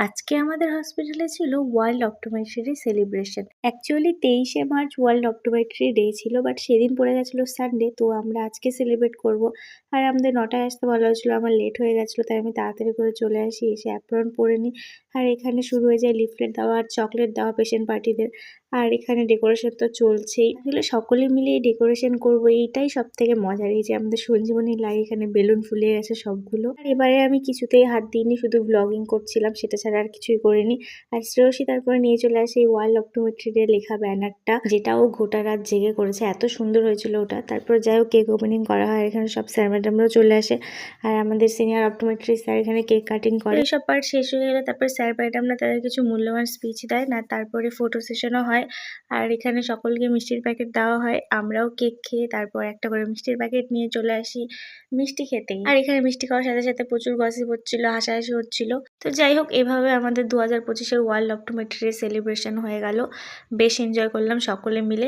আজকে আমাদের হসপিটালে ছিল ওয়ার্ল্ড অপটোমেট্রি সেলিব্রেশন। অ্যাকচুয়ালি 23শে মার্চ ওয়ার্ল্ড অপটোমেট্রি ডে ছিল, বাট সেদিন পড়ে গেছিলো সানডে, তো আমরা আজকে সেলিব্রেট করব। আর আমাদের 9টায় আসতে বলা হয়েছিল, আমার লেট হয়ে গেছিলো, তাই আমি তাড়াতাড়ি করে চলে আসি। এসে অ্যাপ্রন পরে নিই। আর এখানে শুরু হয়ে যায় লিফলেট দেওয়া আর চকলেট দেওয়া পেশেন্ট পার্টিদের। আর এখানে ডেকোরেশন তো চলছেই। আসলে সকলে মিলে ডেকোরেশন করব, এইটাই সব থেকে মজার। এই যে আমাদের সঞ্জীবনী লাই, এখানে বেলুন ফুলে গেছে সবগুলো। আর এবারে আমি কিছুতেই হাত দিইনি, শুধু ব্লগিং করছিলাম, সেটা ছাড়া আর কিছুই করিনি। আর শ্রেয়সী তারপরে নিয়ে চলে আসে এই ওয়ার্ল্ড অপটোমেট্রি ডে লেখা ব্যানারটা, যেটা ও গোটা রাত জেগে করেছে। এত সুন্দর হয়েছিল ওটা। তারপর যাই হোক কেক ওপেনিং করা হয়, এখানে সব স্যার ম্যাডামরাও চলে আসে। আর আমাদের সিনিয়র অপটোমেট্রি স্যার এখানে কেক কাটিং করে। এইসব পার্ট শেষ হয়ে গেলে তারপর স্যার ম্যাডামরা তাদের কিছু মূল্যবান স্পিচ দেয়, না তারপরে ফটো সেশনও হয়। আর এখানে সকলকে মিষ্টির প্যাকেট দেওয়া হয়। আমরাও কেক খেয়ে তারপর একটা করে মিষ্টির প্যাকেট নিয়ে চলে আসি মিষ্টি খেতেই। আর এখানে মিষ্টি খাওয়ার সাথে সাথে প্রচুর গসিপ হচ্ছিল, হাসাহাসি হচ্ছিল। তো যাই হোক, এভাবে আমাদের 2025-এর ওয়ার্ল্ড অপটোমেট্রি সেলিব্রেশন হয়ে গেল। বেশ এনজয় করলাম সকলে মিলে।